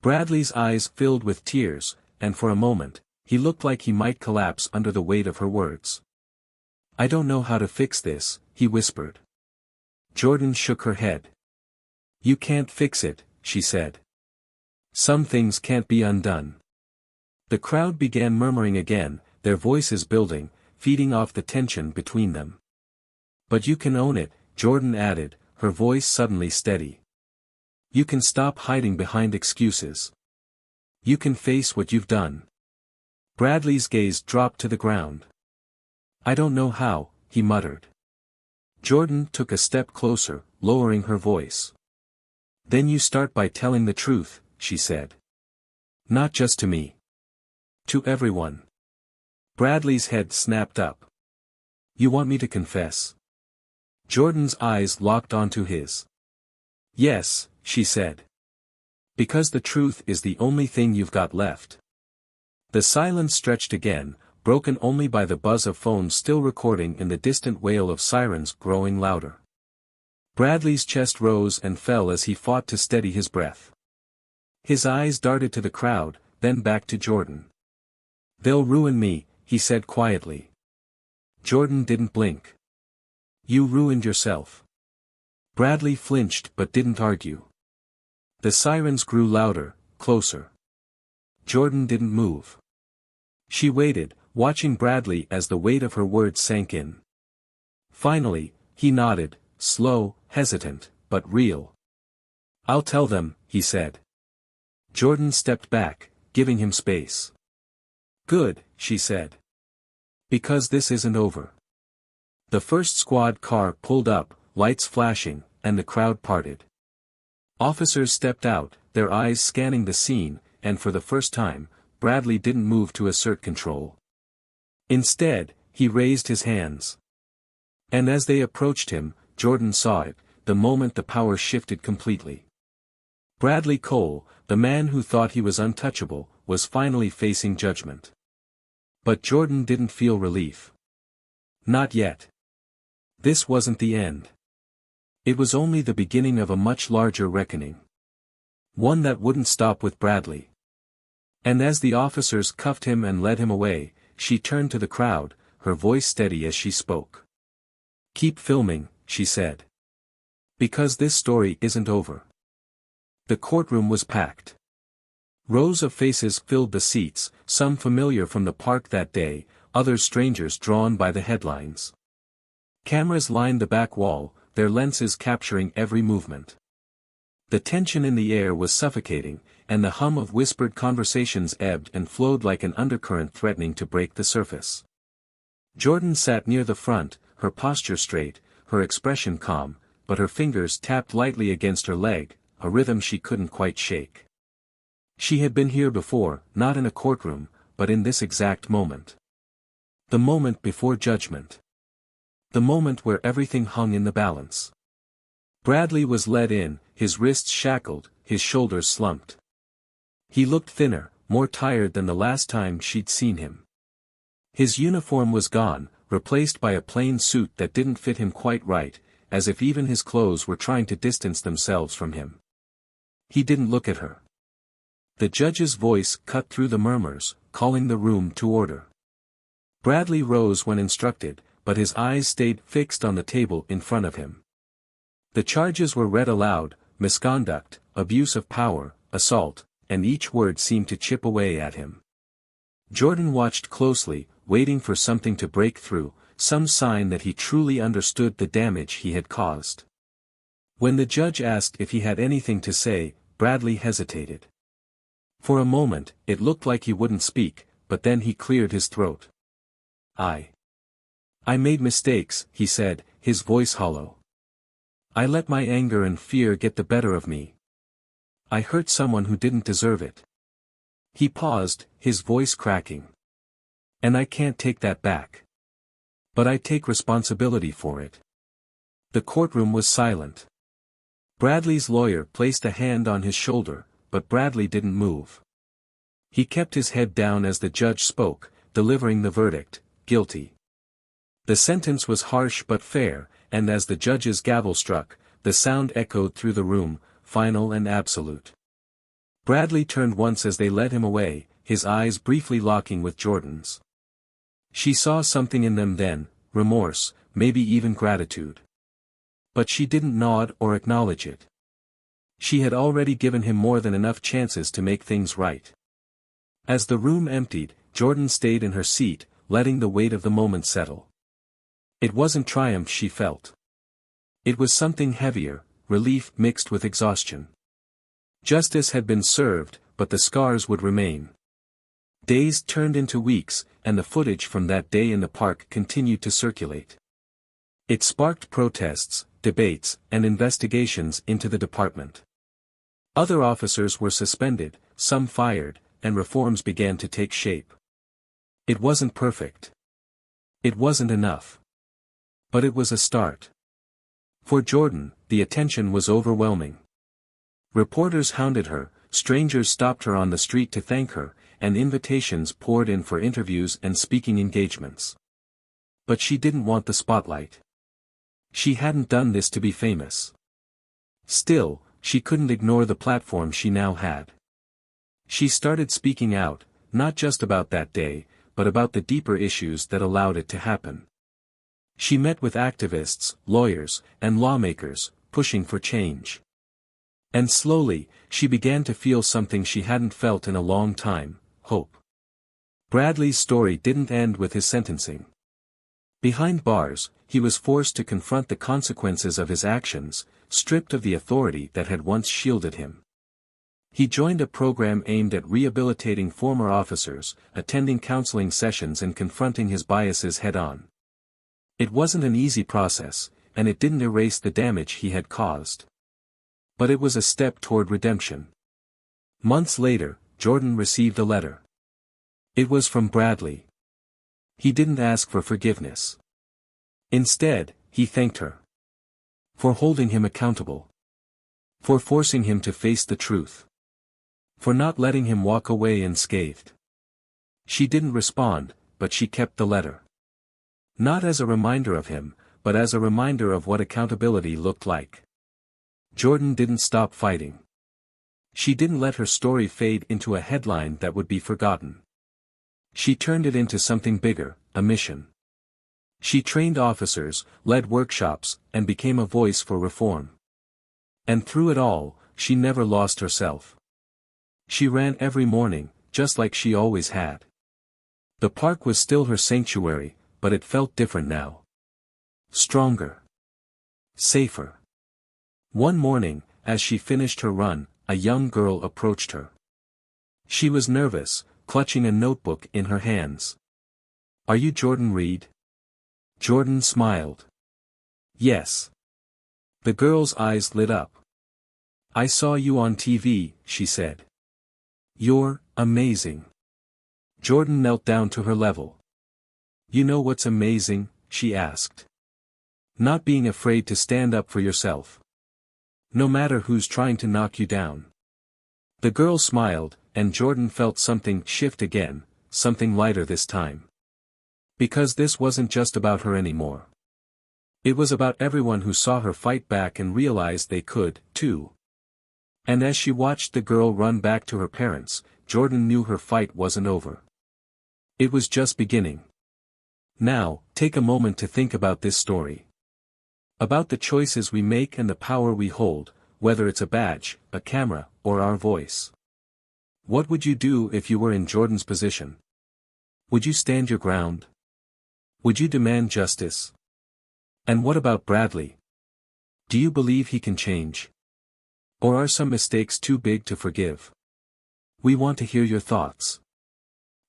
Bradley's eyes filled with tears, and for a moment, he looked like he might collapse under the weight of her words. "I don't know how to fix this," he whispered. Jordan shook her head. "You can't fix it," she said. "Some things can't be undone." The crowd began murmuring again, their voices building, feeding off the tension between them. "But you can own it," Jordan added, her voice suddenly steady. "You can stop hiding behind excuses. You can face what you've done." Bradley's gaze dropped to the ground. "I don't know how," he muttered. Jordan took a step closer, lowering her voice. "Then you start by telling the truth," she said. "Not just to me. To everyone." Bradley's head snapped up. "You want me to confess?" Jordan's eyes locked onto his. "Yes," she said. "Because the truth is the only thing you've got left." The silence stretched again, broken only by the buzz of phones still recording and the distant wail of sirens growing louder. Bradley's chest rose and fell as he fought to steady his breath. His eyes darted to the crowd, then back to Jordan. "They'll ruin me," he said quietly. Jordan didn't blink. "You ruined yourself." Bradley flinched but didn't argue. The sirens grew louder, closer. Jordan didn't move. She waited, watching Bradley as the weight of her words sank in. Finally, he nodded, slow, hesitant, but real. "I'll tell them," he said. Jordan stepped back, giving him space. "Good," she said. "Because this isn't over." The first squad car pulled up, lights flashing, and the crowd parted. Officers stepped out, their eyes scanning the scene, and for the first time, Bradley didn't move to assert control. Instead, he raised his hands. And as they approached him, Jordan saw it, the moment the power shifted completely. Bradley Cole, the man who thought he was untouchable, was finally facing judgment. But Jordan didn't feel relief. Not yet. This wasn't the end. It was only the beginning of a much larger reckoning. One that wouldn't stop with Bradley. And as the officers cuffed him and led him away, she turned to the crowd, her voice steady as she spoke. "Keep filming," she said. "Because this story isn't over." The courtroom was packed. Rows of faces filled the seats, some familiar from the park that day, others strangers drawn by the headlines. Cameras lined the back wall, their lenses capturing every movement. The tension in the air was suffocating, and the hum of whispered conversations ebbed and flowed like an undercurrent threatening to break the surface. Jordan sat near the front, her posture straight, her expression calm, but her fingers tapped lightly against her leg, a rhythm she couldn't quite shake. She had been here before, not in a courtroom, but in this exact moment. The moment before judgment. The moment where everything hung in the balance. Bradley was led in, his wrists shackled, his shoulders slumped. He looked thinner, more tired than the last time she'd seen him. His uniform was gone, replaced by a plain suit that didn't fit him quite right, as if even his clothes were trying to distance themselves from him. He didn't look at her. The judge's voice cut through the murmurs, calling the room to order. Bradley rose when instructed, but his eyes stayed fixed on the table in front of him. The charges were read aloud: misconduct, abuse of power, assault, and each word seemed to chip away at him. Jordan watched closely, waiting for something to break through, some sign that he truly understood the damage he had caused. When the judge asked if he had anything to say, Bradley hesitated. For a moment, it looked like he wouldn't speak, but then he cleared his throat. I made mistakes," he said, his voice hollow. "I let my anger and fear get the better of me. I hurt someone who didn't deserve it." He paused, his voice cracking. "And I can't take that back. But I take responsibility for it." The courtroom was silent. Bradley's lawyer placed a hand on his shoulder, but Bradley didn't move. He kept his head down as the judge spoke, delivering the verdict, guilty. The sentence was harsh but fair, and as the judge's gavel struck, the sound echoed through the room, final and absolute. Bradley turned once as they led him away, his eyes briefly locking with Jordan's. She saw something in them then, remorse, maybe even gratitude. But she didn't nod or acknowledge it. She had already given him more than enough chances to make things right. As the room emptied, Jordan stayed in her seat, letting the weight of the moment settle. It wasn't triumph she felt. It was something heavier, relief mixed with exhaustion. Justice had been served, but the scars would remain. Days turned into weeks, and the footage from that day in the park continued to circulate. It sparked protests, debates, and investigations into the department. Other officers were suspended, some fired, and reforms began to take shape. It wasn't perfect. It wasn't enough. But it was a start. For Jordan, the attention was overwhelming. Reporters hounded her, strangers stopped her on the street to thank her, and invitations poured in for interviews and speaking engagements. But she didn't want the spotlight. She hadn't done this to be famous. Still, she couldn't ignore the platform she now had. She started speaking out, not just about that day, but about the deeper issues that allowed it to happen. She met with activists, lawyers, and lawmakers, pushing for change. And slowly, she began to feel something she hadn't felt in a long time: hope. Bradley's story didn't end with his sentencing. Behind bars, he was forced to confront the consequences of his actions, stripped of the authority that had once shielded him. He joined a program aimed at rehabilitating former officers, attending counseling sessions and confronting his biases head-on. It wasn't an easy process, and it didn't erase the damage he had caused. But it was a step toward redemption. Months later, Jordan received a letter. It was from Bradley. He didn't ask for forgiveness. Instead, he thanked her. For holding him accountable. For forcing him to face the truth. For not letting him walk away unscathed. She didn't respond, but she kept the letter. Not as a reminder of him, but as a reminder of what accountability looked like. Jordan didn't stop fighting. She didn't let her story fade into a headline that would be forgotten. She turned it into something bigger, a mission. She trained officers, led workshops, and became a voice for reform. And through it all, she never lost herself. She ran every morning, just like she always had. The park was still her sanctuary, but it felt different now. Stronger. Safer. One morning, as she finished her run, a young girl approached her. She was nervous, clutching a notebook in her hands. "Are you Jordan Reed?" Jordan smiled. "Yes." The girl's eyes lit up. "I saw you on TV," she said. "You're amazing." Jordan knelt down to her level. "You know what's amazing?" she asked. "Not being afraid to stand up for yourself. No matter who's trying to knock you down." The girl smiled, and Jordan felt something shift again, something lighter this time. Because this wasn't just about her anymore. It was about everyone who saw her fight back and realized they could, too. And as she watched the girl run back to her parents, Jordan knew her fight wasn't over. It was just beginning. Now, take a moment to think about this story. About the choices we make and the power we hold, whether it's a badge, a camera, or our voice. What would you do if you were in Jordan's position? Would you stand your ground? Would you demand justice? And what about Bradley? Do you believe he can change? Or are some mistakes too big to forgive? We want to hear your thoughts.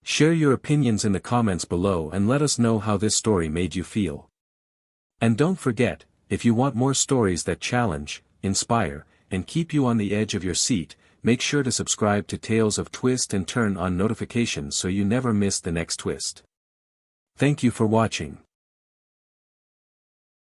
Share your opinions in the comments below and let us know how this story made you feel. And don't forget, if you want more stories that challenge, inspire, and keep you on the edge of your seat, make sure to subscribe to Tales of Twist and turn on notifications so you never miss the next twist. Thank you for watching.